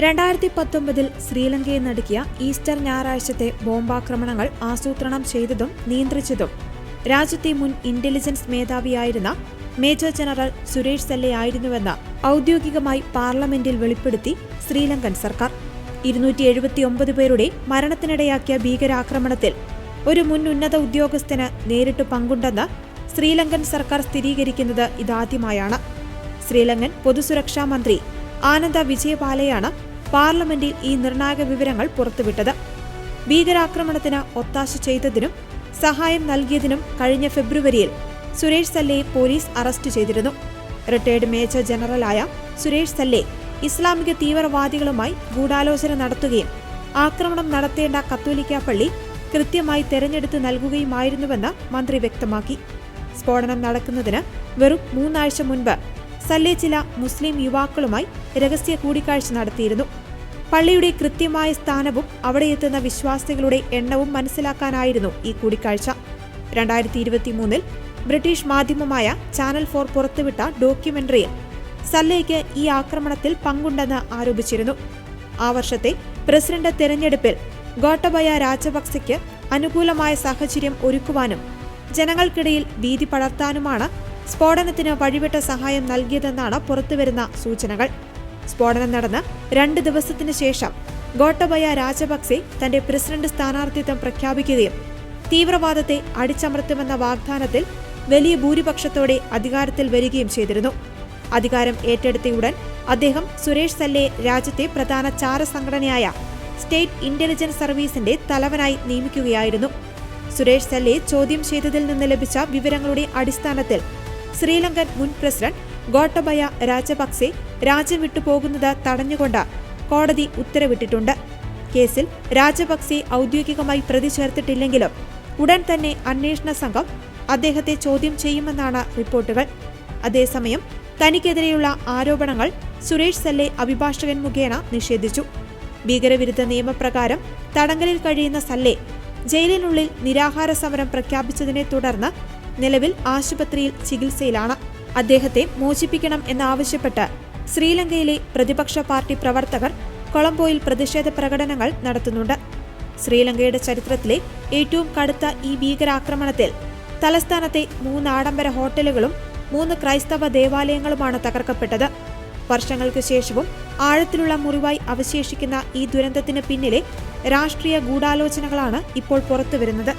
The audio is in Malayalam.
2019 ശ്രീലങ്കയെ നടുക്കിയ ഈസ്റ്റർ ഞായറാഴ്ചത്തെ ബോംബാക്രമണങ്ങൾ ആസൂത്രണം ചെയ്തതും നിയന്ത്രിച്ചതും രാജ്യത്തെ മുൻ ഇന്റലിജൻസ് മേധാവിയായിരുന്ന മേജർ ജനറൽ സുരേഷ് സെല്ലയായിരുന്നുവെന്ന് ഔദ്യോഗികമായി പാർലമെന്റിൽ വെളിപ്പെടുത്തി ശ്രീലങ്കൻ സർക്കാർ. 279 പേരുടെ മരണത്തിനിടയാക്കിയ ഭീകരാക്രമണത്തിൽ ഒരു മുൻ ഉന്നത ഉദ്യോഗസ്ഥന് നേരിട്ട് പങ്കുണ്ടെന്ന് ശ്രീലങ്കൻ സർക്കാർ സ്ഥിരീകരിക്കുന്നത് ഇതാദ്യമായാണ്. ശ്രീലങ്കൻ പൊതുസുരക്ഷാ മന്ത്രി ആനന്ദ വിജയപാലയാണ് പാർലമെന്റിൽ ഈ നിർണായക വിവരങ്ങൾ പുറത്തുവിട്ടത്. ഭീകരാക്രമണത്തിന് ഒത്താശ ചെയ്തതിനും സഹായം നൽകിയതിനും കഴിഞ്ഞ ഫെബ്രുവരിയിൽ സുരേഷ് സെല്ലയെ പോലീസ് അറസ്റ്റ് ചെയ്തിരുന്നു. റിട്ടയർഡ് മേജർ ജനറലായ സുരേഷ് സെല്ലെ ഇസ്ലാമിക തീവ്രവാദികളുമായി ഗൂഢാലോചന നടത്തുകയും ആക്രമണം നടത്തേണ്ട കത്തോലിക്ക പള്ളി കൃത്യമായി തെരഞ്ഞെടുത്ത് നൽകുകയുമായിരുന്നുവെന്ന് മന്ത്രി വ്യക്തമാക്കി. സ്ഫോടനം നടക്കുന്നതിന് വെറും 3 ആഴ്ച മുൻപ് സല്ലെ ചില മുസ്ലിം യുവാക്കളുമായി രഹസ്യ കൂടിക്കാഴ്ച നടത്തിയിരുന്നു. പള്ളിയുടെ കൃത്യമായ സ്ഥാനവും അവിടെയെത്തുന്ന വിശ്വാസികളുടെ എണ്ണവും മനസ്സിലാക്കാനായിരുന്നു ഈ കൂടിക്കാഴ്ച. 2023 ബ്രിട്ടീഷ് മാധ്യമമായ ചാനൽ 4 പുറത്തുവിട്ട ഡോക്യുമെന്ററിയിൽ സല്ലേക്ക് ഈ ആക്രമണത്തിൽ പങ്കുണ്ടെന്ന് ആരോപിച്ചിരുന്നു. ആ വർഷത്തെ പ്രസിഡന്റ് തെരഞ്ഞെടുപ്പിൽ ഗോട്ടബയ രാജപക്സെയ്ക്ക് അനുകൂലമായ സാഹചര്യം ഒരുക്കുവാനും ജനങ്ങൾക്കിടയിൽ ഭീതി പടർത്താനുമാണ് സ്ഫോടനത്തിന് വഴിവിട്ട സഹായം നൽകിയതെന്നാണ് പുറത്തുവരുന്ന സൂചനകൾ. സ്ഫോടനം നടന്ന് 2 ദിവസത്തിനു ശേഷം ഗോട്ടബയ രാജപക്സെ തന്റെ പ്രസിഡന്റ് സ്ഥാനാർത്ഥിത്വം പ്രഖ്യാപിക്കുകയും തീവ്രവാദത്തെ അടിച്ചമർത്തുമെന്ന വാഗ്ദാനത്തിൽ വലിയ ഭൂരിപക്ഷത്തോടെ അധികാരത്തിൽ വരികയും ചെയ്തിരുന്നു. അധികാരം ഏറ്റെടുത്തയുടൻ അദ്ദേഹം സുരേഷ് സെല്ലയെ രാജ്യത്തെ പ്രധാന ചാരസംഘടനയായ സ്റ്റേറ്റ് ഇന്റലിജൻസ് സർവീസിന്റെ തലവനായി നിയമിക്കുകയായിരുന്നു. സുരേഷ് സെല്ലയെ ചോദ്യം ചെയ്തതിൽ നിന്ന് ലഭിച്ച വിവരങ്ങളുടെ അടിസ്ഥാനത്തിൽ ശ്രീലങ്കൻ മുൻ പ്രസിഡന്റ് ഗോട്ടബയ രാജപക്സെ രാജ്യം വിട്ടുപോകുന്നത് തടഞ്ഞുകൊണ്ട് കോടതി ഉത്തരവിട്ടിട്ടുണ്ട്. കേസിൽ രാജപക്സെ ഔദ്യോഗികമായി പ്രതി ചേർത്തിട്ടില്ലെങ്കിലും ഉടൻ തന്നെ അന്വേഷണ സംഘം അദ്ദേഹത്തെ ചോദ്യം ചെയ്യുമെന്നാണ് റിപ്പോർട്ടുകൾ. അതേസമയം തനിക്കെതിരെയുള്ള ആരോപണങ്ങൾ സുരേഷ് സെല്ലെ അഭിഭാഷകൻ മുഖേന നിഷേധിച്ചു. ഭീകരവിരുദ്ധ നിയമപ്രകാരം തടങ്കലിൽ കഴിയുന്ന സല്ലെ ജയിലിനുള്ളിൽ നിരാഹാര സമരം പ്രഖ്യാപിച്ചതിനെ തുടർന്ന് നിലവിൽ ആശുപത്രിയിൽ ചികിത്സയിലാണ്. അദ്ദേഹത്തെ മോചിപ്പിക്കണം എന്നാവശ്യപ്പെട്ട് ശ്രീലങ്കയിലെ പ്രതിപക്ഷ പാർട്ടി പ്രവർത്തകർ കൊളംബോയിൽ പ്രതിഷേധ പ്രകടനങ്ങൾ നടത്തുന്നുണ്ട്. ശ്രീലങ്കയുടെ ചരിത്രത്തിലെ ഏറ്റവും കടുത്ത ഈ ഭീകരാക്രമണത്തിൽ തലസ്ഥാനത്തെ 3 ആഡംബര ഹോട്ടലുകളും 3 ക്രൈസ്തവ ദേവാലയങ്ങളുമാണ് തകർക്കപ്പെട്ടത്. വർഷങ്ങൾക്ക് ശേഷവും ആഴത്തിലുള്ള മുറിവായി അവശേഷിക്കുന്ന ഈ ദുരന്തത്തിന് പിന്നിലെ രാഷ്ട്രീയ ഗൂഢാലോചനകളാണ് ഇപ്പോൾ പുറത്തുവരുന്നത്.